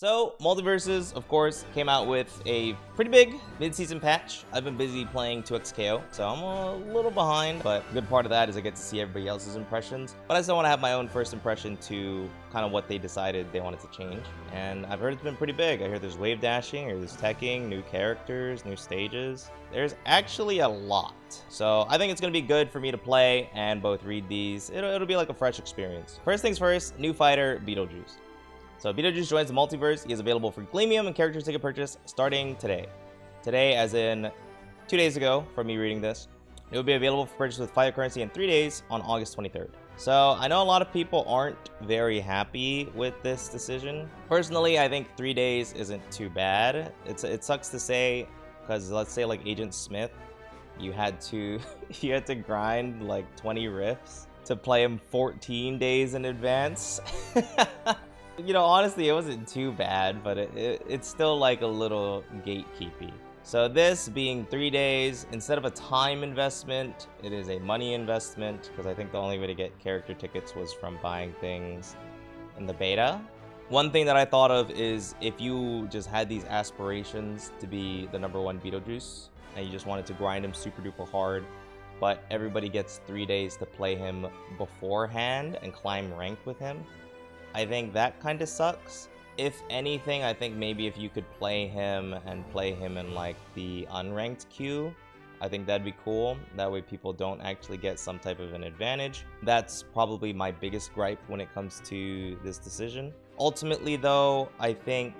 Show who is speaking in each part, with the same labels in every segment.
Speaker 1: So, MultiVersus, of course, came out with a pretty big mid-season patch. I've been busy playing 2xKO, so I'm a little behind, but a good part of that is I get to see everybody else's impressions. But I still want to have my own first impression to kind of what they decided they wanted to change. And I've heard it's been pretty big. I hear there's wave dashing, I hear there's teching, new characters, new stages. There's actually a lot. So I think it's going to be good for me to play and both read these. It'll be like a fresh experience. First things first, new fighter, Beetle Juice. So Beetle Juice joins the multiverse. He is available for Gleamium and character ticket purchase starting today. Today, as in 2 days ago from me reading this. It will be available for purchase with fighter currency in 3 days on August 23rd. So I know a lot of people aren't very happy with this decision. Personally, I think 3 days isn't too bad. It sucks to say, because let's say like Agent Smith, you had to grind like 20 rifts to play him 14 days in advance. You know, honestly, it wasn't too bad, but it's still like a little gatekeepy. So this being 3 days, instead of a time investment, it is a money investment, because I think the only way to get character tickets was from buying things in the beta. One thing that I thought of is if you just had these aspirations to be the #1 Beetle Juice, and you just wanted to grind him super duper hard, but everybody gets 3 days to play him beforehand and climb rank with him, I think that kind of sucks. If anything, I think maybe if you could play him in like the unranked queue, I think that'd be cool. That way people don't actually get some type of an advantage. That's probably my biggest gripe when it comes to this decision. Ultimately though, I think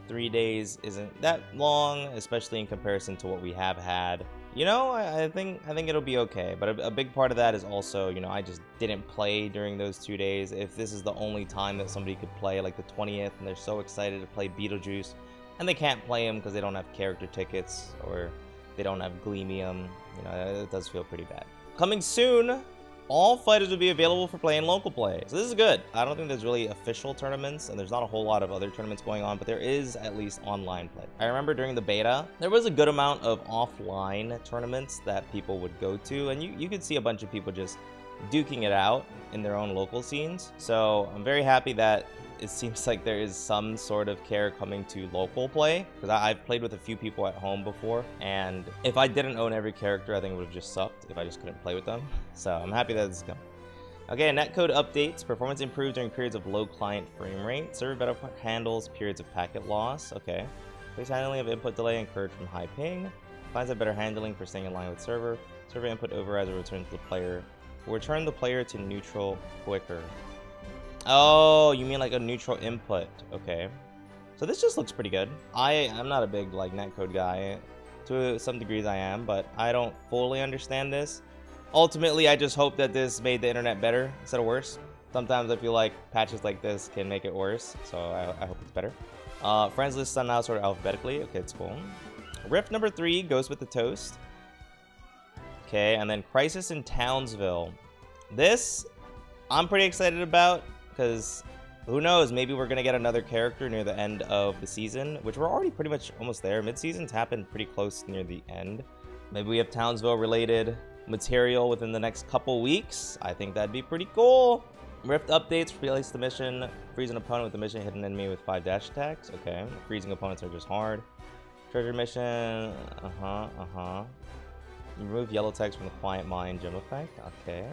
Speaker 1: 3 days isn't that long, especially in comparison to what we have had. You know, I think it'll be okay, but a big part of that is also, you know, I just didn't play during those 2 days. If this is the only time that somebody could play, like the 20th, and they're so excited to play Beetle Juice, and they can't play him because they don't have character tickets or they don't have Gleamium, you know, it does feel pretty bad. Coming soon, all fighters will be available for playing local play. So this is good. I don't think there's really official tournaments, and there's not a whole lot of other tournaments going on, but there is at least online play. I remember during the beta, there was a good amount of offline tournaments that people would go to, and you could see a bunch of people just duking it out in their own local scenes. So I'm very happy that it seems like there is some sort of care coming to local play, because I've played with a few people at home before, and if I didn't own every character, I think it would have just sucked if I just couldn't play with them. So I'm happy that this is coming. Okay, netcode updates. Performance improved during periods of low client frame rate. Server better handles periods of packet loss. Okay. Base handling of input delay encouraged from high ping. Finds have better handling for staying in line with server. Server input overrides will return to the player. Will return the player to neutral quicker. Oh, you mean like a neutral input. Okay. So this just looks pretty good. I'm not a big like netcode guy. To some degrees I am, but I don't fully understand this. Ultimately, I just hope that this made the internet better instead of worse. Sometimes I feel like patches like this can make it worse, so I hope it's better. Friends list done now sort of alphabetically. Okay, it's cool. Rift number 3 goes with the toast. Okay, and then Crisis in Townsville. This I'm pretty excited about, because who knows, maybe we're going to get another character near the end of the season, which we're already pretty much almost there. Mid-seasons happen pretty close near the end. Maybe we have Townsville-related material within the next couple weeks. I think that'd be pretty cool. Rift updates, replace the mission, freeze an opponent with the mission, hit an enemy with 5 dash attacks. Okay, freezing opponents are just hard. Treasure mission, remove yellow text from the Quiet Mind gem effect. Okay.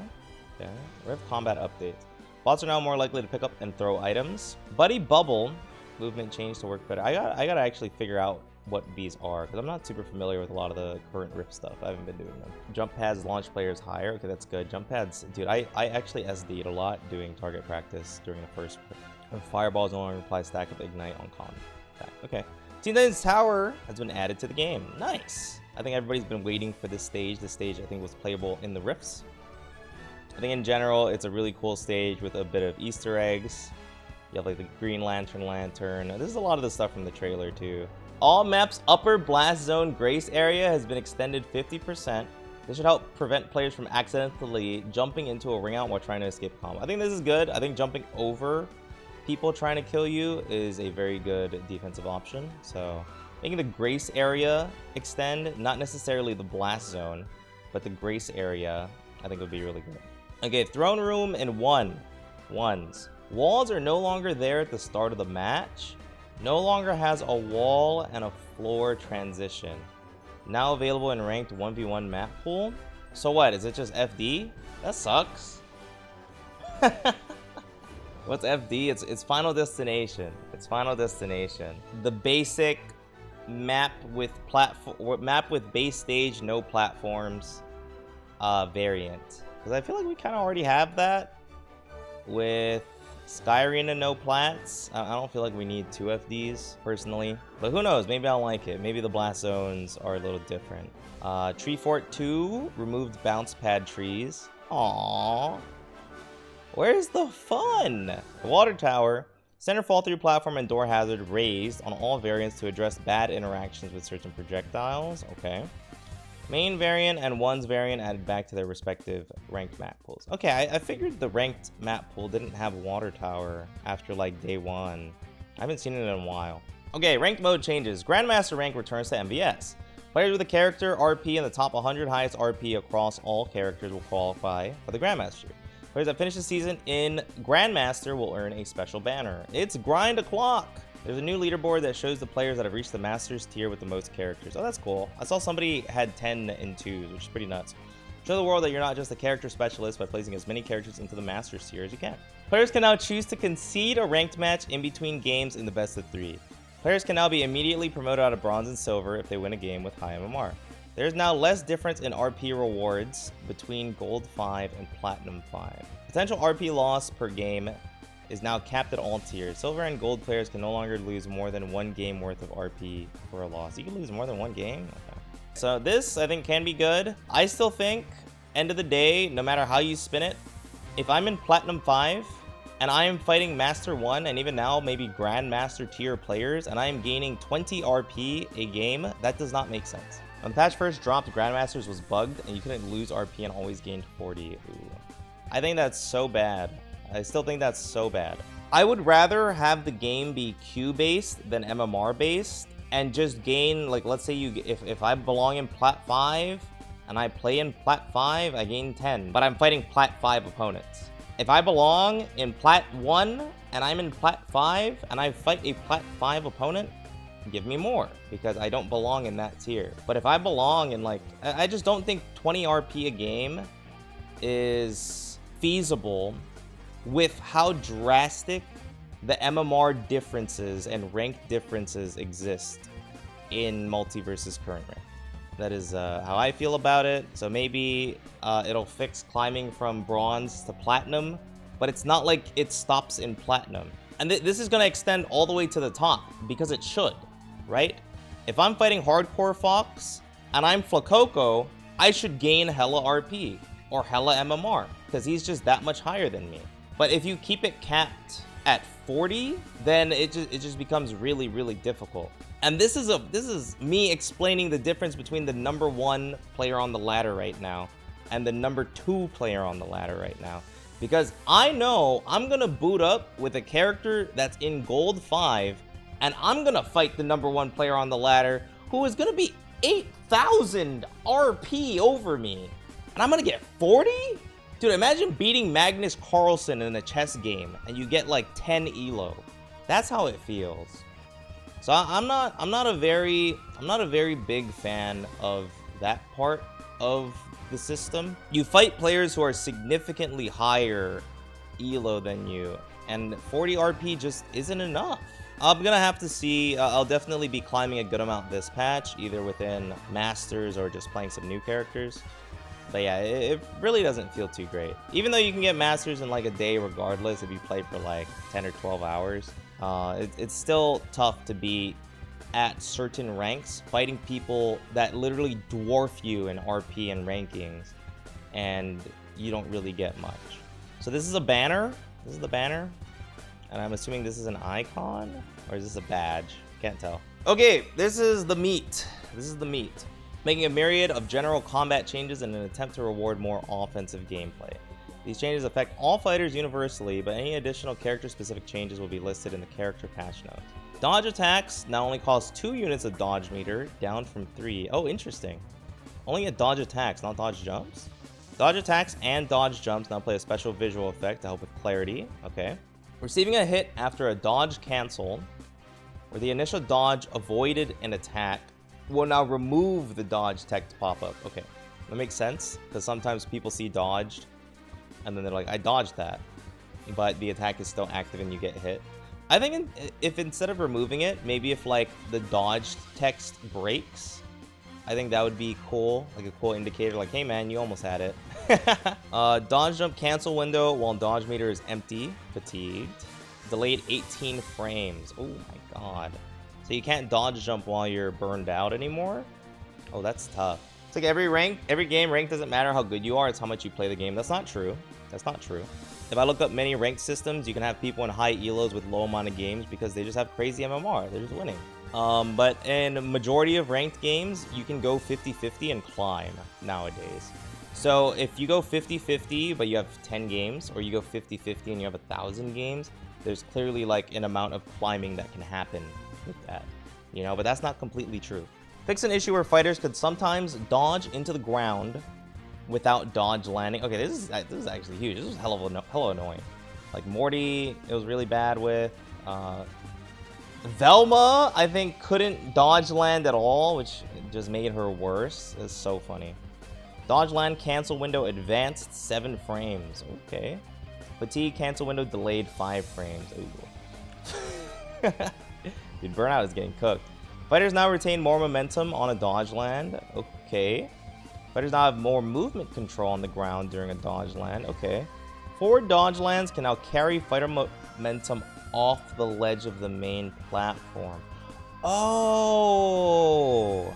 Speaker 1: Rift combat updates. Bots are now more likely to pick up and throw items. Buddy Bubble, movement change to work better. I gotta actually figure out what these are, because I'm not super familiar with a lot of the current Rift stuff. I haven't been doing them. Jump pads launch players higher. Okay, that's good. Jump pads, dude, I actually SD'd a lot doing target practice during the first Rift. Fireballs no longer apply stack of ignite on con attack. Okay. Teen Titans Tower has been added to the game. Nice. I think everybody's been waiting for this stage. This stage I think was playable in the Rifts. I think in general, it's a really cool stage with a bit of Easter eggs. You have like the Green Lantern. This is a lot of the stuff from the trailer too. All maps upper blast zone grace area has been extended 50%. This should help prevent players from accidentally jumping into a ring out while trying to escape combo. I think this is good. I think jumping over people trying to kill you is a very good defensive option. So making the grace area extend, not necessarily the blast zone, but the grace area, I think would be really good. Okay, throne room and ones. Walls are no longer there at the start of the match. No longer has a wall and a floor transition. Now available in ranked 1v1 map pool. So what? Is it just FD? That sucks. What's FD? It's Final Destination. It's Final Destination. The basic map with base stage, no platforms variant. Because I feel like we kind of already have that with Sky Arena, no plats. I don't feel like we need 2 FDs personally, but who knows? Maybe I'll like it. Maybe the blast zones are a little different. Tree Fort 2 removed bounce pad trees. Aww. Where's the fun? The Water Tower. Center fall through platform and door hazard raised on all variants to address bad interactions with certain projectiles. Okay. Main variant and one's variant added back to their respective ranked map pools. Okay, I figured the ranked map pool didn't have Water Tower after like day 1. I haven't seen it in a while. Okay, ranked mode changes. Grandmaster rank returns to MVS. Players with a character RP in the top 100 highest RP across all characters will qualify for the Grandmaster. Players that finish the season in Grandmaster will earn a special banner. It's grind o'clock. There's a new leaderboard that shows the players that have reached the Masters tier with the most characters. Oh, that's cool. I saw somebody had 10 in 2s, which is pretty nuts. Show the world that you're not just a character specialist by placing as many characters into the Masters tier as you can. Players can now choose to concede a ranked match in between games in the best of 3. Players can now be immediately promoted out of Bronze and Silver if they win a game with high MMR. There's now less difference in RP rewards between Gold 5 and Platinum 5. Potential RP loss per game is now capped at all tiers. Silver and Gold players can no longer lose more than 1 game worth of RP for a loss. You can lose more than 1 game? Okay. So this, I think, can be good. I still think, end of the day, no matter how you spin it, if I'm in Platinum 5 and I am fighting Master 1 and even now maybe Grandmaster tier players and I am gaining 20 RP a game, that does not make sense. When the patch first dropped, Grandmasters was bugged and you couldn't lose RP and always gained 40. Ooh. I think that's so bad. I still think that's so bad. I would rather have the game be Q-based than MMR-based and just gain, like, let's say if I belong in Plat 5 and I play in Plat 5, I gain 10, but I'm fighting Plat 5 opponents. If I belong in Plat 1 and I'm in Plat 5 and I fight a Plat 5 opponent, give me more because I don't belong in that tier. But if I belong in, like, I just don't think 20 RP a game is feasible with how drastic the MMR differences and rank differences exist in MultiVersus current rank. That is how I feel about it. So maybe it'll fix climbing from Bronze to Platinum, but it's not like it stops in Platinum. And this is going to extend all the way to the top because it should, right? If I'm fighting Hardcore Fox and I'm Flacoco, I should gain hella RP or hella MMR because he's just that much higher than me. But if you keep it capped at 40, then it just becomes really, really difficult. And this is me explaining the difference between the number 1 player on the ladder right now and the number 2 player on the ladder right now. Because I know I'm gonna boot up with a character that's in Gold 5, and I'm gonna fight the number 1 player on the ladder who is gonna be 8,000 RP over me. And I'm gonna get 40? Dude, imagine beating Magnus Carlsen in a chess game and you get like 10 elo. That's how it feels. So I'm not a very big fan of that part of the system. You fight players who are significantly higher elo than you, and 40 RP just isn't enough. I'm gonna have to see. I'll definitely be climbing a good amount this patch, either within Masters or just playing some new characters. But yeah, it really doesn't feel too great. Even though you can get Masters in like a day regardless if you play for like 10 or 12 hours, it's still tough to be at certain ranks, fighting people that literally dwarf you in RP and rankings, and you don't really get much. So this is a banner. This is the banner. And I'm assuming this is an icon, or is this a badge? Can't tell. Okay, this is the meat. This is the meat. Making a myriad of general combat changes in an attempt to reward more offensive gameplay. These changes affect all fighters universally, but any additional character-specific changes will be listed in the character patch notes. Dodge attacks now only cost 2 units of dodge meter, down from 3. Oh, interesting. Only at dodge attacks, not dodge jumps. Dodge attacks and dodge jumps now play a special visual effect to help with clarity. Okay. Receiving a hit after a dodge cancel where the initial dodge avoided an attack will now remove the dodge text pop-up. Okay, that makes sense, because sometimes people see dodged, and then they're like, I dodged that, but the attack is still active and you get hit. I think if instead of removing it, maybe if like the dodge text breaks, I think that would be cool, like a cool indicator, like, hey man, you almost had it. Dodge jump cancel window while dodge meter is empty, fatigued. Delayed 18 frames. Oh my god. So you can't dodge jump while you're burned out anymore? Oh, that's tough. It's like every game, rank doesn't matter how good you are, it's how much you play the game. That's not true. That's not true. If I look up many ranked systems, you can have people in high elos with low amount of games because they just have crazy MMR. They're just winning. But in a majority of ranked games, you can go 50-50 and climb nowadays. So if you go 50-50, but you have 10 games, or you go 50-50 and you have 1,000 games, there's clearly like an amount of climbing that can happen with that, you know, but that's not completely true. Fix an issue where fighters could sometimes dodge into the ground without dodge landing. Okay, this is actually huge. This is hella annoying. Like Morty, it was really bad with. Velma, I think, couldn't dodge land at all, which just made her worse. It's so funny. Dodge land cancel window advanced 7 frames. Okay. Fatigue cancel window delayed 5 frames. Ooh. Dude, Burnout is getting cooked. Fighters now retain more momentum on a dodge land. Okay. Fighters now have more movement control on the ground during a dodge land. Okay. Forward dodge lands can now carry fighter momentum off the ledge of the main platform. Oh!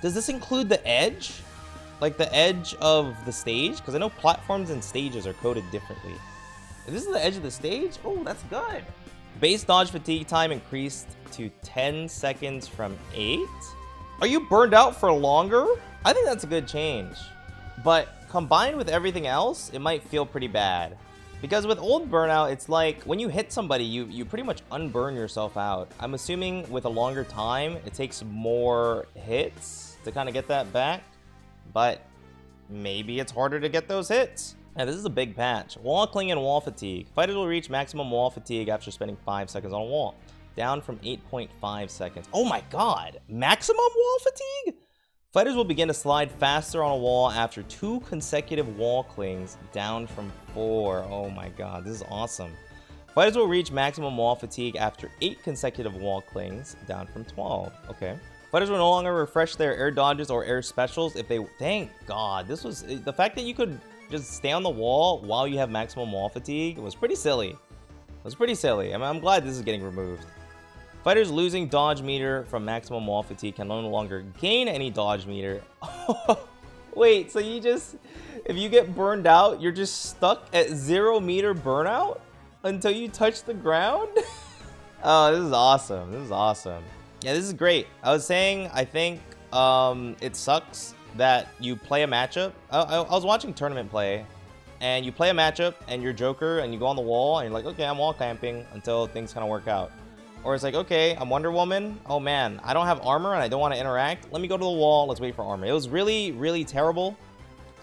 Speaker 1: Does this include the edge? Like the edge of the stage? Because I know platforms and stages are coded differently. If this is the edge of the stage, oh, that's good. Base dodge fatigue time increased to 10 seconds from 8. Are you burned out for longer? I think that's a good change. But combined with everything else, it might feel pretty bad. Because with old Burnout, it's like when you hit somebody, you pretty much unburn yourself out. I'm assuming with a longer time, it takes more hits to kind of get that back. But maybe it's harder to get those hits. Yeah, this is a big patch. Wall cling and wall fatigue. Fighters will reach maximum wall fatigue after spending 5 seconds on a wall. Down from 8.5 seconds. Oh my god! Maximum wall fatigue? Fighters will begin to slide faster on a wall after 2 consecutive wall clings, down from 4. Oh my god, this is awesome. Fighters will reach maximum wall fatigue after 8 consecutive wall clings, down from 12. Okay. Fighters will no longer refresh their air dodges or air specials if they... Thank god, this was... The fact that you could just stay on the wall while you have maximum wall fatigue was pretty silly. It was pretty silly. I mean, I'm glad this is getting removed. Fighters losing dodge meter from maximum wall fatigue can no longer gain any dodge meter. Wait, so you just... If you get burned out, you're just stuck at 0 meter burnout until you touch the ground? Oh, this is awesome. This is awesome. Yeah, this is great. I was saying, I think it sucks that you play a matchup. I was watching tournament play, and you play a matchup, and you're Joker, and you go on the wall, and you're like, okay, I'm wall camping until things kind of work out. Or it's like, okay, I'm Wonder Woman. Oh man, I don't have armor and I don't want to interact. Let me go to the wall. Let's wait for armor. It was really, really terrible.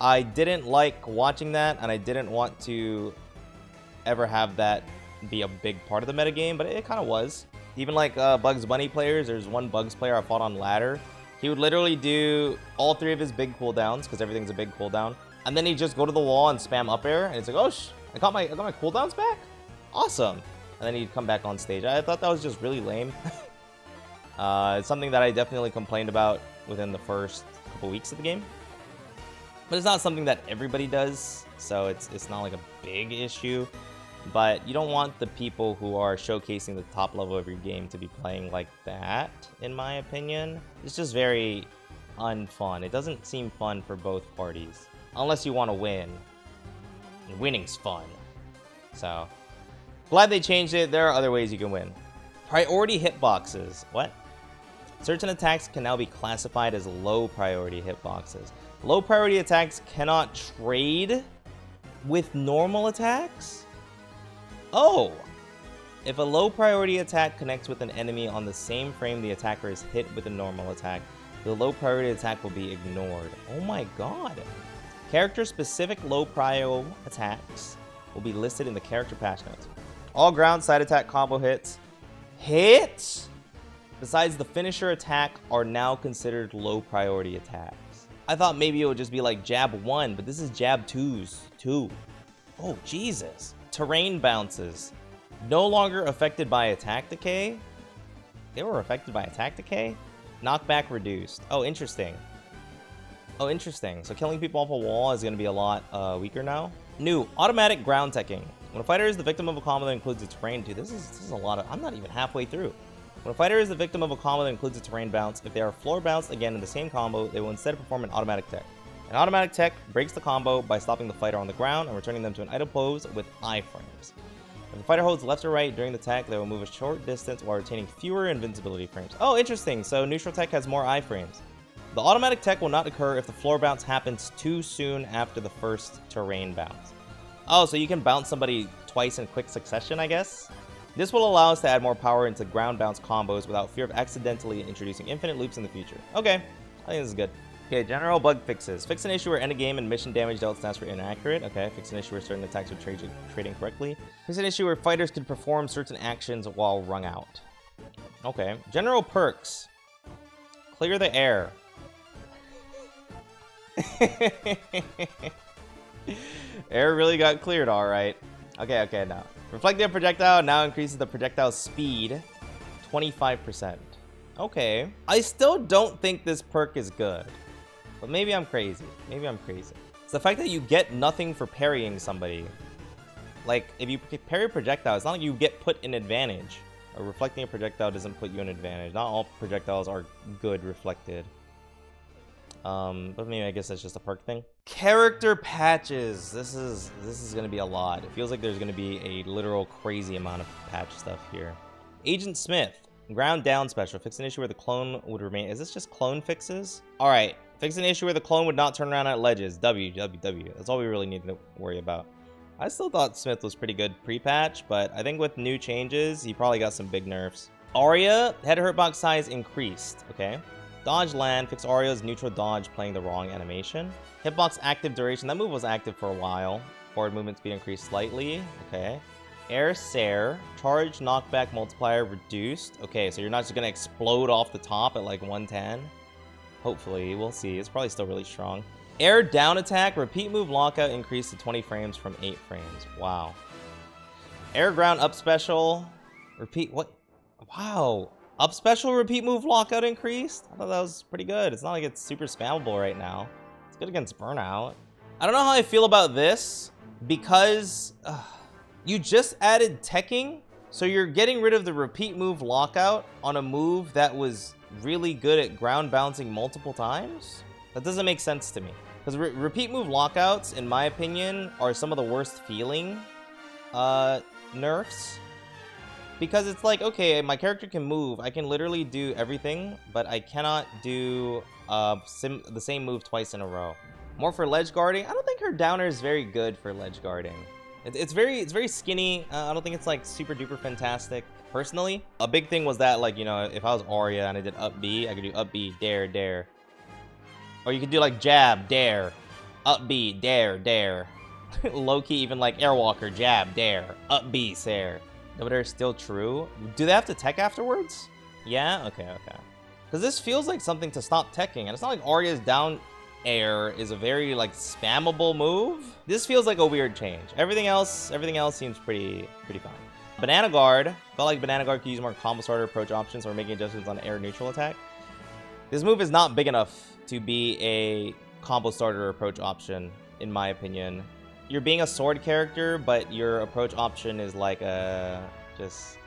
Speaker 1: I didn't like watching that, and I didn't want to ever have that be a big part of the metagame, but it kind of was. Even like Bugs Bunny players, there's one Bugs player I fought on ladder. He would literally do all 3 of his big cooldowns, because everything's a big cooldown. And then he'd just go to the wall and spam up air, and it's like, oh, I got my cooldowns back? Awesome. And then he'd come back on stage. I thought that was just really lame. It's something that I definitely complained about within the first couple weeks of the game. But it's not something that everybody does, so it's not like a big issue. But you don't want the people who are showcasing the top level of your game to be playing like that, in my opinion. It's just very unfun. It doesn't seem fun for both parties. Unless you want to win. And winning's fun. So... glad they changed it. There are other ways you can win. Priority hitboxes. What? Certain attacks can now be classified as low priority hitboxes. Low priority attacks cannot trade with normal attacks? Oh! If a low priority attack connects with an enemy on the same frame the attacker is hit with a normal attack, the low priority attack will be ignored. Oh my god! Character specific low prio attacks will be listed in the character patch notes. All ground side attack combo hits. Hits? besides the finisher attack are now considered low priority attacks. I thought maybe it would just be like jab 1, but this is jab 2. Oh, Jesus. Terrain bounces. No longer affected by attack decay? They were affected by attack decay? Knockback reduced. Oh, interesting. Oh, interesting. So killing people off a wall is going to be a lot weaker now. New, automatic ground teching. When a fighter is the victim of a combo that includes a terrain, dude, this is a lot of... I'm not even halfway through. When a fighter is the victim of a combo that includes a terrain bounce, if they are floor bounced again in the same combo, they will instead perform an automatic tech. An automatic tech breaks the combo by stopping the fighter on the ground and returning them to an idle pose with iframes. If the fighter holds left or right during the tech, they will move a short distance while retaining fewer invincibility frames. Oh, interesting. So neutral tech has more iframes. The automatic tech will not occur if the floor bounce happens too soon after the first terrain bounce. Oh, so you can bounce somebody twice in quick succession, I guess? This will allow us to add more power into ground bounce combos without fear of accidentally introducing infinite loops in the future. Okay, I think this is good. Okay, general bug fixes. Fix an issue where endgame and mission damage dealt stats were inaccurate. Okay, fix an issue where certain attacks are trading correctly. Fix an issue where fighters can perform certain actions while wrung out. Okay, general perks. Clear the air. Air really got cleared, alright. Okay, now. Reflective projectile now increases the projectile speed 25%. Okay. I still don't think this perk is good. But maybe I'm crazy. It's the fact that you get nothing for parrying somebody. Like, if you parry a projectile, it's not like you get put in advantage. Or reflecting a projectile doesn't put you in advantage. Not all projectiles are good reflected. But maybe I guess that's just a perk thing. Character patches. This is gonna be a lot. It feels like there's gonna be a literal crazy amount of patch stuff here. Agent Smith. Ground down special. Fix an issue where the clone would remain. Is this just clone fixes? Alright. Fix an issue where the clone would not turn around at ledges. W. That's all we really need to worry about. I still thought Smith was pretty good pre-patch, but I think with new changes, he probably got some big nerfs. Aria, head hurt box size increased. Okay. Dodge land, fix Aria's neutral dodge playing the wrong animation. Hitbox active duration, that move was active for a while. Forward movement speed increased slightly. Okay. Air Sair, charge knockback multiplier reduced. Okay, so you're not just gonna explode off the top at like 110. Hopefully, we'll see. It's probably still really strong. Air down attack, repeat move lockout increased to 20 frames from 8 frames. Wow. Air ground up special, repeat, what? Wow. Up special repeat move lockout increased? I thought that was pretty good. It's not like it's super spammable right now. It's good against burnout. I don't know how I feel about this because you just added teching, so you're getting rid of the repeat move lockout on a move that was really good at ground bouncing multiple times? That doesn't make sense to me. Because repeat move lockouts, in my opinion, are some of the worst feeling nerfs. Because it's like, okay, my character can move. I can literally do everything, but I cannot do the same move twice in a row. More for ledge guarding. I don't think her downer is very good for ledge guarding. It's very skinny. I don't think it's like super duper fantastic. Personally, a big thing was that, like, you know, if I was Arya and I did up B, I could do up B, dare, dare. Or you could do like jab, dare, up B, dare, dare. Low-key, even like Airwalker, jab, dare, up B, Sair. But they're still true. Do they have to tech afterwards? Yeah? Okay. Because this feels like something to stop teching. And it's not like Arya's down air is a very, like, spammable move. This feels like a weird change. Everything else seems pretty fine. Banana Guard. Felt like Banana Guard could use more combo starter approach options or making adjustments on air neutral attack. This move is not big enough to be a combo starter approach option, in my opinion. You're being a sword character, but your approach option is like a just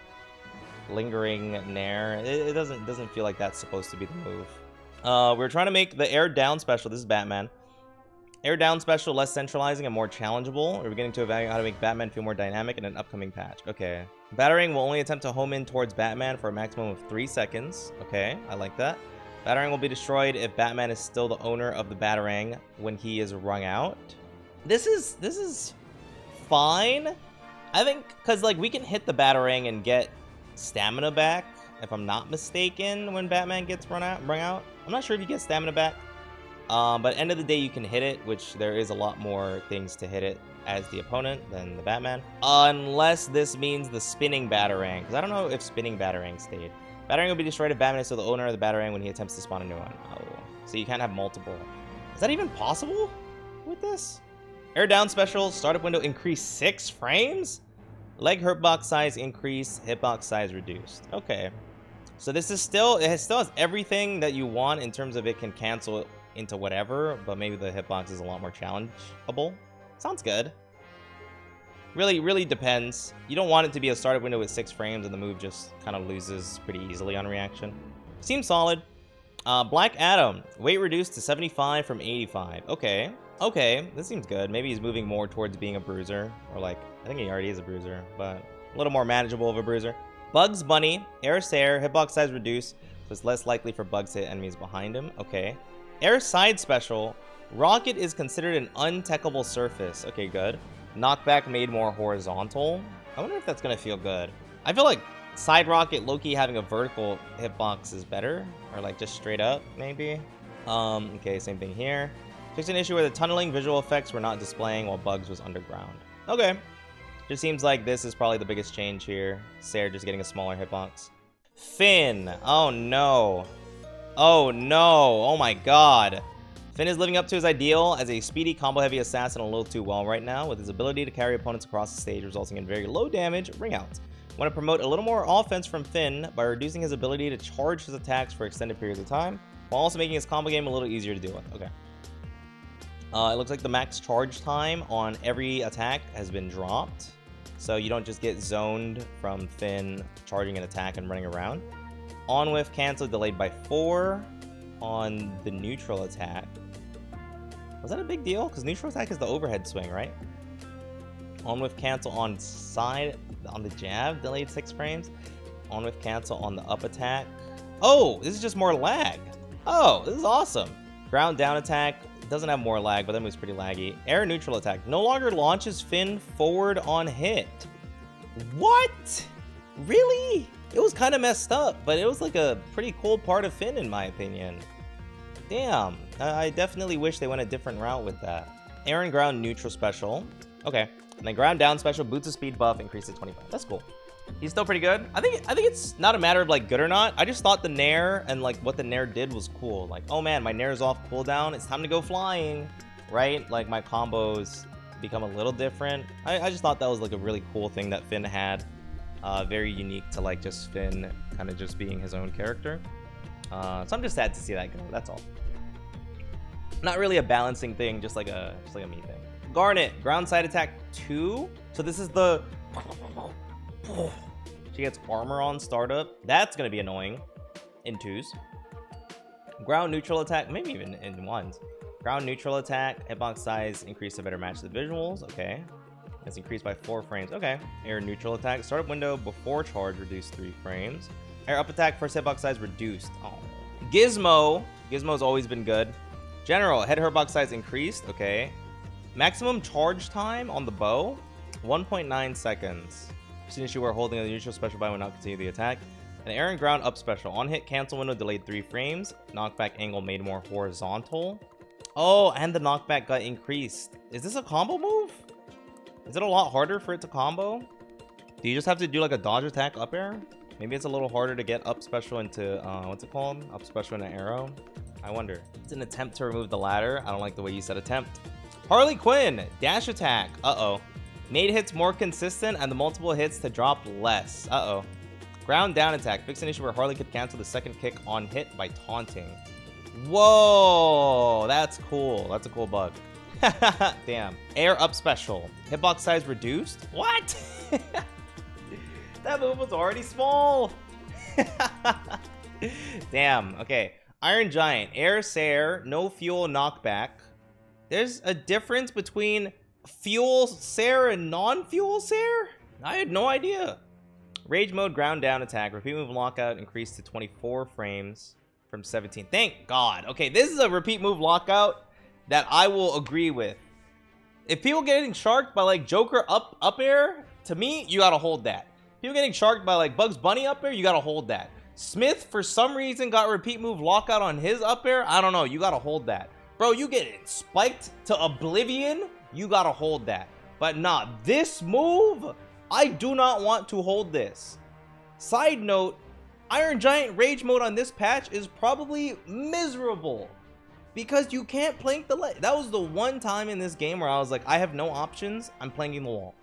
Speaker 1: lingering nair. It doesn't feel like that's supposed to be the move. We're trying to make the air down special. This is Batman. Air down special less centralizing and more challengeable. We're beginning to evaluate how to make Batman feel more dynamic in an upcoming patch. Okay. Batarang will only attempt to home in towards Batman for a maximum of 3 seconds. Okay, I like that. Batarang will be destroyed if Batman is still the owner of the Batarang when he is wrung out. This is fine, I think, because like we can hit the Batarang and get stamina back, if I'm not mistaken, when Batman gets rung out. I'm not sure if you get stamina back, but end of the day you can hit it, which there is a lot more things to hit it as the opponent than the Batman, unless this means the spinning Batarang, because I don't know if spinning Batarang stayed. Batarang will be destroyed if Batman is still the owner of the Batarang when he attempts to spawn a new one. Oh, so you can't have multiple. Is that even possible with this? Air down special, startup window increase 6 frames? Leg hitbox size increase, hitbox size reduced. Okay. So this is still, it still has everything that you want in terms of it can cancel into whatever, but maybe the hitbox is a lot more challengeable. Sounds good. Really depends. You don't want it to be a startup window with 6 frames and the move just kind of loses pretty easily on reaction. Seems solid. Black Adam, weight reduced to 75 from 85. Okay. Okay, this seems good. Maybe he's moving more towards being a bruiser. Or like, I think he already is a bruiser, but a little more manageable of a bruiser. Bugs Bunny, Air Sair, hitbox size reduced, so it's less likely for bugs to hit enemies behind him. Okay. Air Side Special, Rocket is considered an untechable surface. Okay, good. Knockback made more horizontal. I wonder if that's gonna feel good. I feel like Side Rocket low-key having a vertical hitbox is better, or like just straight up maybe. Okay, same thing here. Fixed an issue where the tunneling visual effects were not displaying while Bugs was underground. Okay. Just seems like this is probably the biggest change here. Sair just getting a smaller hitbox. Finn. Oh no. Oh no. Oh my god. Finn is living up to his ideal as a speedy, combo-heavy assassin a little too well right now, with his ability to carry opponents across the stage, resulting in very low damage ring-outs. Want to promote a little more offense from Finn by reducing his ability to charge his attacks for extended periods of time, while also making his combo game a little easier to deal with. Okay. It looks like the max charge time on every attack has been dropped, so you don't just get zoned from Finn charging an attack and running around. On whiff cancel delayed by 4 on the neutral attack. Was that a big deal? Because neutral attack is the overhead swing, right? On whiff cancel on side, on the jab, delayed 6 frames. On whiff cancel on the up attack. Oh, this is just more lag. Oh, this is awesome. Ground down attack doesn't have more lag, but that move's pretty laggy. Air neutral attack no longer launches Finn forward on hit. What? Really? It was kind of messed up, but it was like a pretty cool part of Finn in my opinion. Damn, I definitely wish they went a different route with that. Air and ground neutral special. Okay. And then ground down special, boots of speed buff, increases 25. That's cool. He's still pretty good. I think it's not a matter of like good or not. I just thought the Nair and like what the Nair did was cool. Like, oh man, my Nair's off cooldown. It's time to go flying, right? Like my combos become a little different. I just thought that was like a really cool thing that Finn had. Very unique to like just Finn kind of just being his own character. So I'm just sad to see that go. That's all. Not really a balancing thing, just like a me thing. Garnet, ground side attack 2. So this is the... She gets armor on startup. That's going to be annoying in 2s. Ground neutral attack, maybe even in 1s. Ground neutral attack, hitbox size increased to better match the visuals. Okay. It's increased by 4 frames. Okay. Air neutral attack, startup window before charge reduced 3 frames. Air up attack, first hitbox size reduced. Oh. Gizmo's always been good. General, head hitbox size increased. Okay. Maximum charge time on the bow, 1.9 seconds. It's an issue where holding the neutral special by will not continue the attack. An air and ground up special. On hit, cancel window delayed 3 frames. Knockback angle made more horizontal. Oh, and the knockback got increased. Is this a combo move? Is it a lot harder for it to combo? Do you just have to do like a dodge attack up air? Maybe it's a little harder to get up special into, what's it called? Up special into arrow? I wonder. It's an attempt to remove the ladder. I don't like the way you said attempt. Harley Quinn, dash attack. Uh-oh. Made hits more consistent and the multiple hits to drop less. Uh-oh. Ground down attack. Fix an issue where Harley could cancel the second kick on hit by taunting. Whoa, that's cool. That's a cool bug. Damn. Air up special. Hitbox size reduced? What? That move was already small. Damn. Okay. Iron Giant. Air Sair. No fuel knockback. There's a difference between fuel Sair and non-fuel Sair? I had no idea. Rage mode ground down attack. Repeat move lockout increased to 24 frames from 17. Thank God. Okay, this is a repeat move lockout that I will agree with. If people getting sharked by like Joker up air, to me, you gotta hold that. People getting sharked by like Bugs Bunny up air, you gotta hold that. Smith, for some reason, got repeat move lockout on his up air. I don't know. You gotta hold that. Bro, you get spiked to oblivion, you gotta hold that. But nah, this move, I do not want to hold this. Side note, Iron Giant Rage mode on this patch is probably miserable because you can't plank the ledge. That was the one time in this game where I was like, I have no options. I'm planking the wall.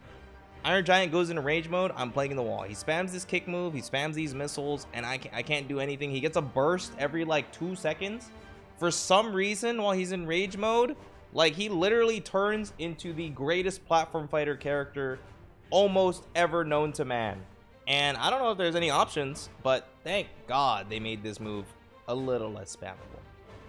Speaker 1: Iron Giant goes into rage mode. I'm planking the wall. He spams this kick move. He spams these missiles, and I can't do anything. He gets a burst every like 2 seconds. For some reason, while he's in rage mode, like he literally turns into the greatest platform fighter character almost ever known to man. And I don't know if there's any options, but thank God they made this move a little less spammable.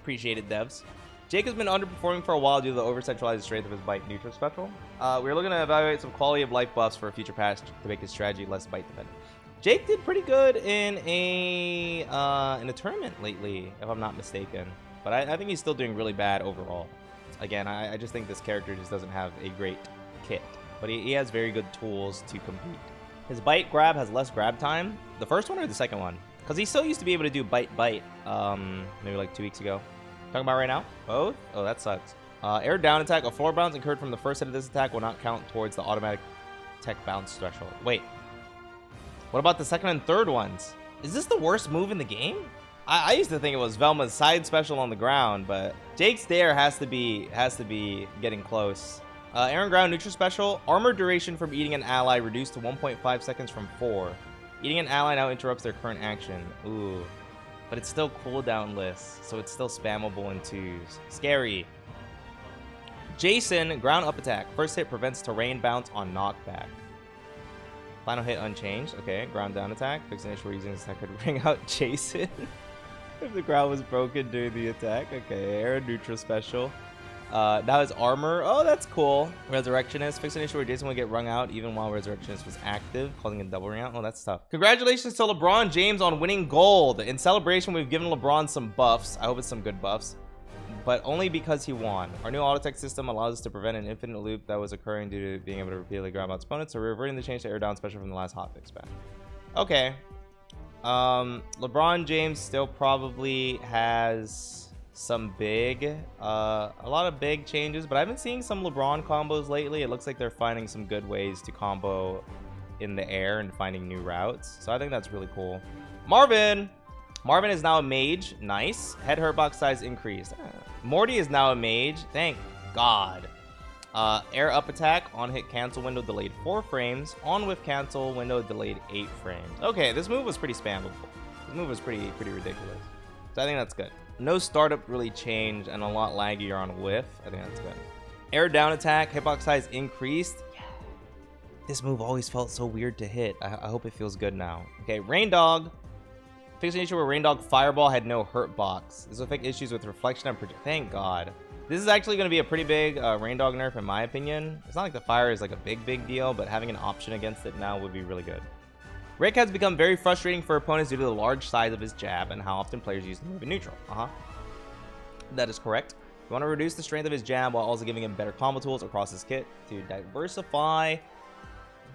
Speaker 1: Appreciate it, devs. Jake has been underperforming for a while due to the over-centralized strength of his bite neutral special. We're looking to evaluate some quality of life buffs for a future patch to make his strategy less bite dependent. Jake did pretty good in a tournament lately, if I'm not mistaken. But I think he's still doing really bad overall. Again, I just think this character just doesn't have a great kit. But he has very good tools to compete. His bite grab has less grab time. The first one or the second one? Because he still used to be able to do bite, maybe like 2 weeks ago. Talking about right now? Both? Oh, that sucks. Air down attack. A floor bounce incurred from the first hit of this attack will not count towards the automatic tech bounce threshold. Wait. What about the second and third ones? Is this the worst move in the game? I used to think it was Velma's side special on the ground, but Jake's there has to be getting close. Air and ground neutral special. Armor duration from eating an ally reduced to 1.5 seconds from 4. Eating an ally now interrupts their current action. Ooh. But it's still cooldown-less, so it's still spammable in 2s. Scary. Jason, ground up attack. First hit prevents terrain bounce on knockback. Final hit unchanged. Okay, ground down attack. Fix an issue where using this attack could bring out Jason. If the ground was broken during the attack. Okay, air neutral special. Now his armor. Oh, that's cool. Resurrectionist. Fix an issue where Jason would get wrung out even while Resurrectionist was active, causing a double ring out. Oh, that's tough. Congratulations to LeBron James on winning gold. In celebration, we've given LeBron some buffs. I hope it's some good buffs, but only because he won. Our new auto tech system allows us to prevent an infinite loop that was occurring due to being able to repeatedly grab out opponents, so reverting the change to air down special from the last hotfix back. Okay. LeBron James still probably has some a lot of big changes, but I've been seeing some LeBron combos lately. It looks like they're finding some good ways to combo in the air and finding new routes, so I think that's really cool. Marvin is now a mage. Nice. Head hurt box size increased. Morty is now a mage. Thank God. Air up attack. On hit cancel window delayed 4 frames. On whiff cancel window delayed 8 frames. Okay, this move was pretty spammable. This move was pretty ridiculous. So I think that's good. No startup really changed and a lot laggier on whiff. I think that's good. Air down attack. Hitbox size increased. Yeah. This move always felt so weird to hit. I hope it feels good now. Okay, Rain Dog. Fix an issue where Rain Dog Fireball had no hurt box. This will fix issues with reflection and project. Thank God. This is actually going to be a pretty big Rain Dog nerf in my opinion. It's not like the fire is like a big deal, but having an option against it now would be really good. Rick has become very frustrating for opponents due to the large size of his jab and how often players use the move in neutral. That is correct. You want to reduce the strength of his jab while also giving him better combo tools across his kit to diversify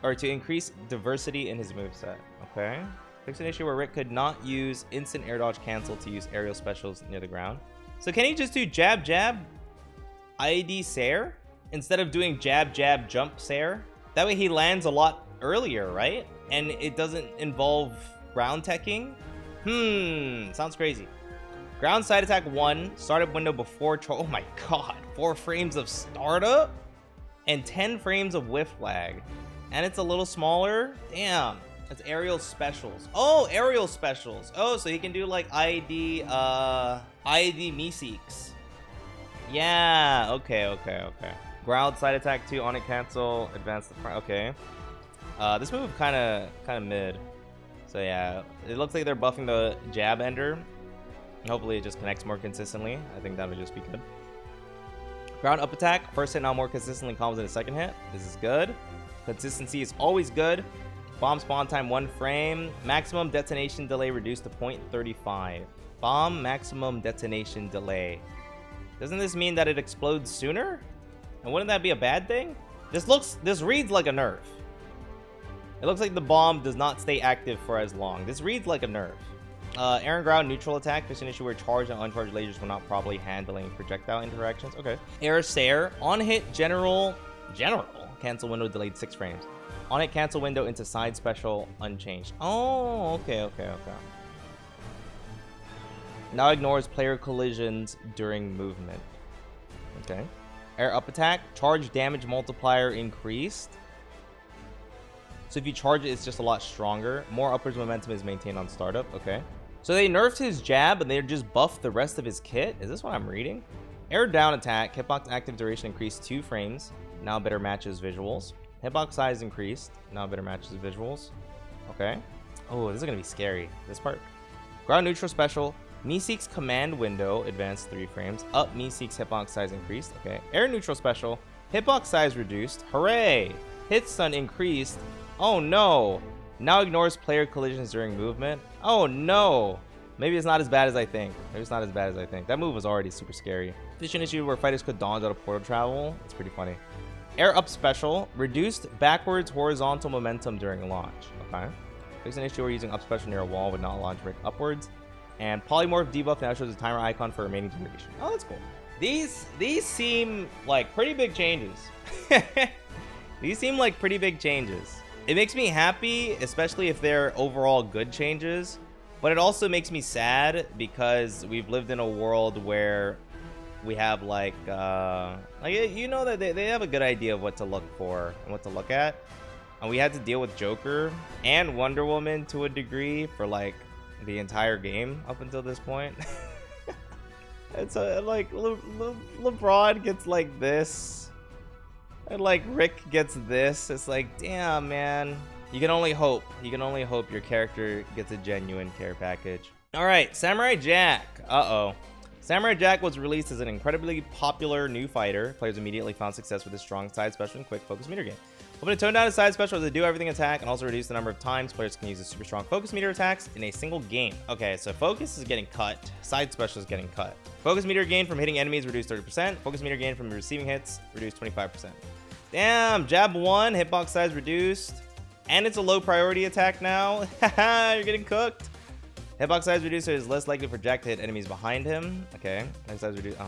Speaker 1: or to increase diversity in his moveset. Okay. Fix an issue where Rick could not use instant air dodge cancel to use aerial specials near the ground. So can he just do jab jab IED Sair instead of doing jab jab jump Sair? That way he lands a lot earlier, right? And it doesn't involve ground teching. Sounds crazy. Ground side attack 1, startup window before oh my God, 4 frames of startup and 10 frames of whiff lag, and it's a little smaller. Damn, it's aerial specials. Oh, aerial specials. Oh, so he can do like IED Meeseeks. Yeah, okay. Ground side attack 2, on it cancel, advance the front. Okay. This move kind of mid. So yeah, it looks like they're buffing the jab ender. Hopefully it just connects more consistently. I think that would just be good. Ground up attack. First hit now more consistently combos in the second hit. This is good. Consistency is always good. Bomb spawn time 1 frame. Maximum detonation delay reduced to 0.35. Bomb maximum detonation delay. Doesn't this mean that it explodes sooner? And wouldn't that be a bad thing? This reads like a nerf. It looks like the bomb does not stay active for as long. This reads like a nerf. Air and ground neutral attack. There's an issue where charged and uncharged lasers were not properly handling projectile interactions. Okay. Air Sair. On hit general. Cancel window delayed 6 frames. On hit cancel window into side special unchanged. Oh, okay. Now ignores player collisions during movement. Okay. Air up attack. Charge damage multiplier increased. So if you charge it, it's just a lot stronger. More upwards momentum is maintained on startup. Okay. So they nerfed his jab and they just buffed the rest of his kit. Is this what I'm reading? Air down attack. Hitbox active duration increased 2 frames. Now better matches visuals. Hitbox size increased. Now better matches visuals. Okay. Oh, this is going to be scary. This part. Ground neutral special. Meeseek's command window advanced 3 frames. Up Meeseek's hitbox size increased. Okay. Air neutral special. Hitbox size reduced. Hooray! Hit stun increased. Oh no! Now ignores player collisions during movement. Oh no! Maybe it's not as bad as I think. Maybe it's not as bad as I think. That move was already super scary. Fishing issue where fighters could dodge out of portal travel. It's pretty funny. Air up special. Reduced backwards horizontal momentum during launch. Okay. Fix an issue where using up special near a wall would not launch break upwards. And polymorph debuff now shows a timer icon for remaining duration. Oh, that's cool. These seem like pretty big changes. These seem like pretty big changes. It makes me happy, especially if they're overall good changes. But it also makes me sad because we've lived in a world where we have like you know that they have a good idea of what to look for and what to look at. And we had to deal with Joker and Wonder Woman to a degree for like the entire game up until this point. And so like LeBron gets like this, and like Rick gets this. It's like, damn, man. You can only hope. You can only hope your character gets a genuine care package. All right, Samurai Jack. Uh-oh. Samurai Jack was released as an incredibly popular new fighter. Players immediately found success with his strong side special and quick focus meter game. Hoping to tone down his side special to do everything attack and also reduce the number of times players can use his super strong focus meter attacks in a single game. Okay, so focus is getting cut. Side special is getting cut. Focus meter gain from hitting enemies reduced 30%. Focus meter gain from receiving hits reduced 25%. Damn, jab 1, hitbox size reduced. And it's a low priority attack now. Haha, you're getting cooked. Hitbox size reducer is less likely for Jack to hit enemies behind him. Okay, hitbox size reduced.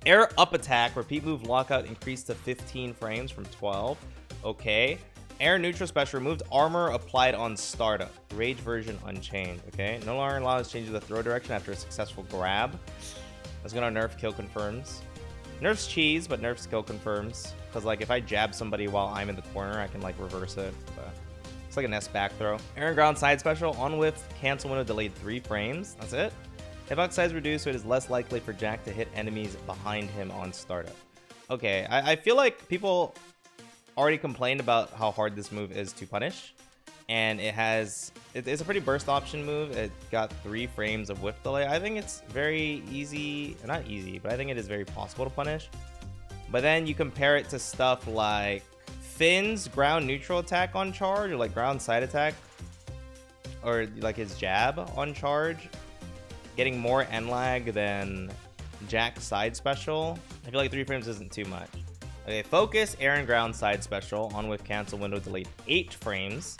Speaker 1: Air up attack, repeat move lockout increased to 15 frames from 12. Okay. Air neutral special removed armor applied on startup. Rage version unchained. Okay. No longer allows change of the throw direction after a successful grab. That's gonna nerf kill confirms. Nerfs cheese, but nerfs kill confirms. Because like if I jab somebody while I'm in the corner, I can like reverse it. But it's like an S back throw. Air and ground side special on whiff cancel window delayed 3 frames. That's it. Hitbox size reduced, so it is less likely for Jack to hit enemies behind him on startup. Okay, I feel like people already complained about how hard this move is to punish, and it's a pretty burst option move. It got 3 frames of whiff delay. I think it's very easy, not easy, but I think it is very possible to punish. But then you compare it to stuff like Finn's ground neutral attack on charge, or like ground side attack, or like his jab on charge, getting more end lag than Jack's side special. I feel like 3 frames isn't too much. Okay, focus, air and ground side special on with cancel window delayed 8 frames.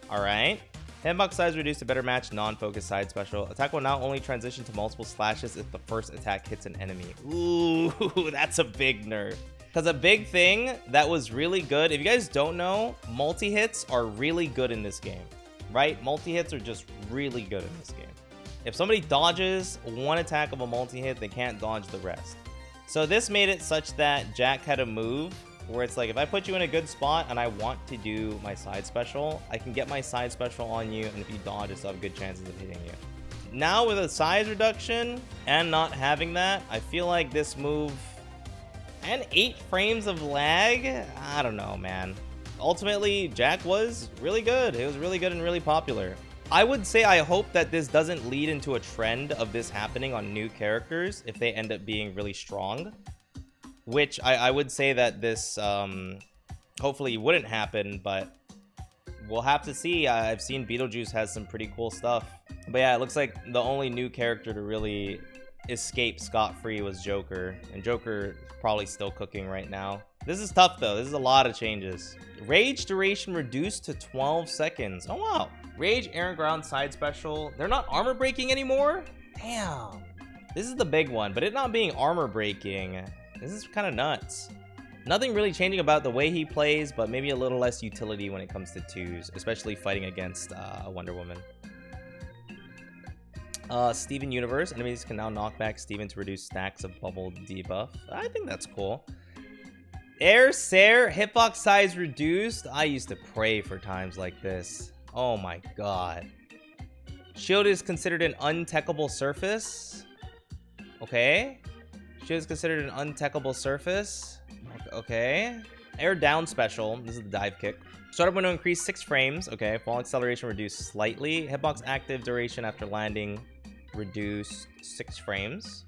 Speaker 1: All right. Hitbox size reduced to better match non-focus side special. Attack will now only transition to multiple slashes if the first attack hits an enemy. Ooh, that's a big nerf. Because a big thing that was really good, if you guys don't know, multi-hits are really good in this game, right? Multi-hits are just really good in this game. If somebody dodges one attack of a multi-hit, they can't dodge the rest. So this made it such that Jack had a move where it's like, if I put you in a good spot and I want to do my side special, I can get my side special on you, and if you dodge, it's have good chances of hitting you. Now with a size reduction and not having that, I feel like this move and 8 frames of lag, I don't know, man. Ultimately, Jack was really good. It was really good and really popular. I would say I hope that this doesn't lead into a trend of this happening on new characters if they end up being really strong. Which I would say that this hopefully wouldn't happen, but we'll have to see. I've seen Beetle Juice has some pretty cool stuff. But yeah, it looks like the only new character to really escape scot-free was Joker. And Joker is probably still cooking right now. This is tough though. This is a lot of changes. Rage duration reduced to 12 seconds. Oh wow. Rage, air and ground side special. They're not armor breaking anymore? Damn. This is the big one, but it not being armor breaking, this is kind of nuts. Nothing really changing about the way he plays, but maybe a little less utility when it comes to 2s, especially fighting against Wonder Woman. Steven Universe. Enemies can now knock back Steven to reduce stacks of bubble debuff. I think that's cool. Air Sair, hitbox size reduced. I used to pray for times like this. Oh my god. Shield is considered an untechable surface. Okay. Shield is considered an untechable surface. Okay. Air down special. This is the dive kick. Startup window increased 6 frames. Okay. Fall acceleration reduced slightly. Hitbox active duration after landing reduced 6 frames.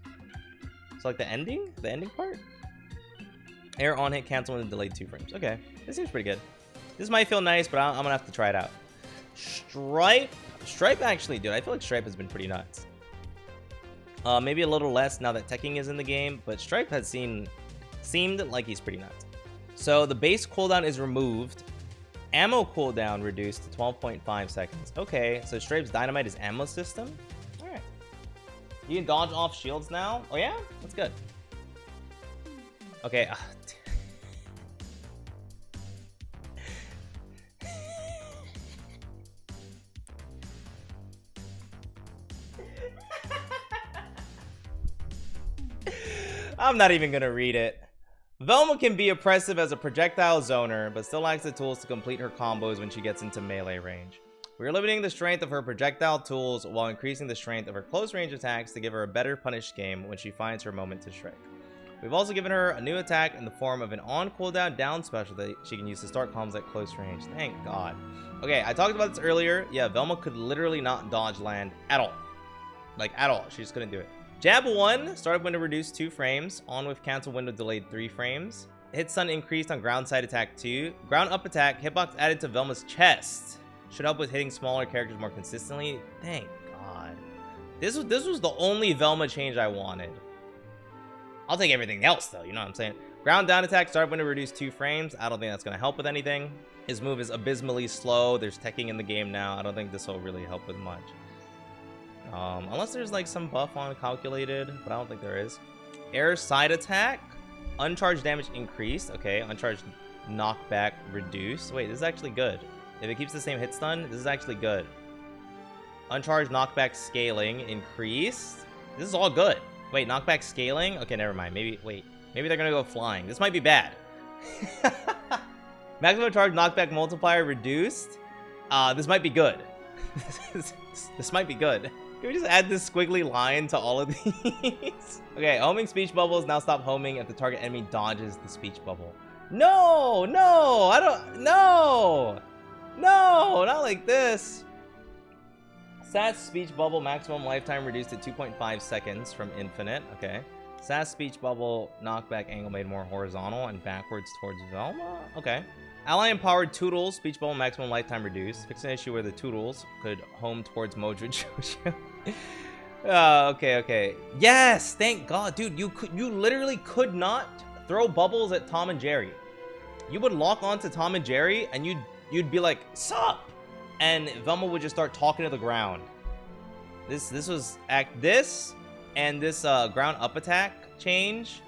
Speaker 1: So like the ending? The ending part? Air on hit cancel when delayed 2 frames. Okay. This seems pretty good. This might feel nice, but I'm gonna have to try it out. Stripe. Stripe actually, dude. I feel like Stripe has been pretty nuts. Maybe a little less now that Tekking is in the game, but Stripe has seemed like he's pretty nuts. So the base cooldown is removed. Ammo cooldown reduced to 12.5 seconds. Okay, so Stripe's dynamite is ammo system. All right. You can dodge off shields now. Oh yeah, that's good. Okay. I'm not even gonna read it. Velma can be oppressive as a projectile zoner, but still lacks the tools to complete her combos when she gets into melee range. We're limiting the strength of her projectile tools while increasing the strength of her close range attacks to give her a better punish game when she finds her moment to strike. We've also given her a new attack in the form of an on cooldown down special that she can use to start combos at close range. Thank God. Okay, I talked about this earlier. Yeah, Velma could literally not dodge land at all. Like, at all. She just couldn't do it. Jab 1, startup window reduced 2 frames. On with cancel window delayed 3 frames. Hit stun increased on ground side attack 2. Ground up attack, hitbox added to Velma's chest. Should help with hitting smaller characters more consistently. Thank God. This was the only Velma change I wanted. I'll take everything else though, you know what I'm saying? Ground down attack, startup window reduced 2 frames. I don't think that's going to help with anything. His move is abysmally slow. There's teching in the game now. I don't think this will really help with much. Unless there's like some buff on calculated, but I don't think there is. Air side attack, uncharged damage increased. Okay, uncharged knockback reduced. Wait, this is actually good. If it keeps the same hit stun, this is actually good. Uncharged knockback scaling increased. This is all good. Wait, knockback scaling? Okay, never mind. Maybe they're gonna go flying. This might be bad. Maximum charge knockback multiplier reduced. This might be good. This might be good. Can we just add this squiggly line to all of these? Okay, homing speech bubbles now stop homing if the target enemy dodges the speech bubble. No, no, I don't, no, not like this. SAS speech bubble maximum lifetime reduced to 2.5 seconds from infinite. Okay. SAS speech bubble knockback angle made more horizontal and backwards towards Velma. Okay. Ally empowered Toodles speech bubble maximum lifetime reduced. Fix an issue where the Toodles could home towards Mojo Jojo. Okay. Yes, thank God, dude. You literally could not throw bubbles at Tom and Jerry. You would lock onto Tom and Jerry, and you'd be like, "Sup?" And Velma would just start talking to the ground. This and this ground up attack change,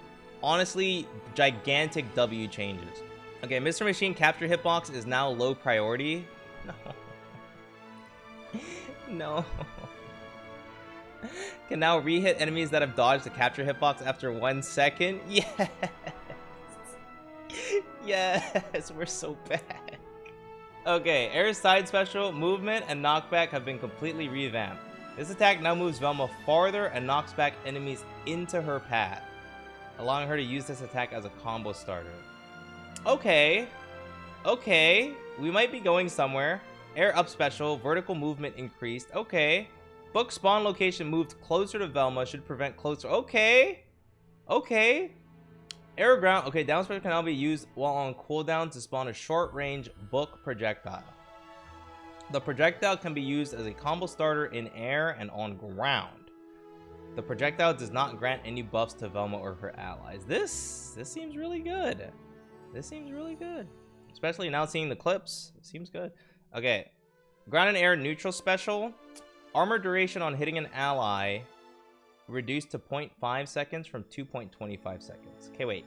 Speaker 1: honestly, gigantic W changes. Okay, Mr. Machine capture hitbox is now low priority. No. Can now re-hit enemies that have dodged the capture hitbox after 1 second. Yes. Yes, we're so bad. Okay, air side special, movement, and knockback have been completely revamped. This attack now moves Velma farther and knocks back enemies into her path, allowing her to use this attack as a combo starter. Okay, we might be going somewhere. Air up special, vertical movement increased. Okay, book spawn location moved closer to Velma, should prevent closer. Okay. Air ground. Okay, down special can now be used while on cooldown to spawn a short range book projectile. The projectile can be used as a combo starter in air and on ground. The projectile does not grant any buffs to Velma or her allies. This seems really good. This seems really good. Especially now seeing the clips. It seems good. Okay. Ground and air neutral special. Armor duration on hitting an ally reduced to 0.5 seconds from 2.25 seconds. Okay, wait.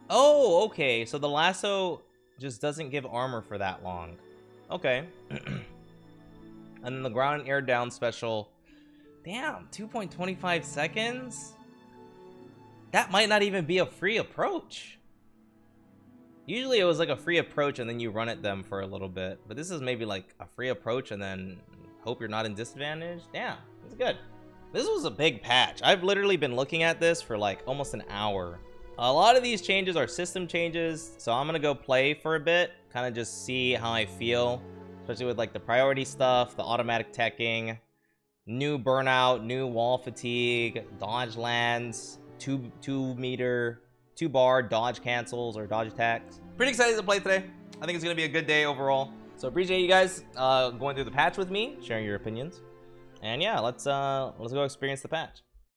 Speaker 1: Oh, okay. So the lasso just doesn't give armor for that long. Okay. And then the ground and air down special Damn, 2.25 seconds? That might not even be a free approach. Usually it was like a free approach and then you run at them for a little bit. But this is maybe like a free approach and then hope you're not in disadvantage. Damn, that's good. This was a big patch. I've literally been looking at this for like almost an hour. A lot of these changes are system changes, so I'm gonna go play for a bit, kind of just see how I feel, especially with like the priority stuff, the automatic teching, new burnout, new wall fatigue, dodge lands, 2 bar dodge cancels or dodge attacks. Pretty excited to play today. I think it's gonna be a good day overall. So appreciate you guys going through the patch with me, sharing your opinions. And yeah, let's go experience the patch.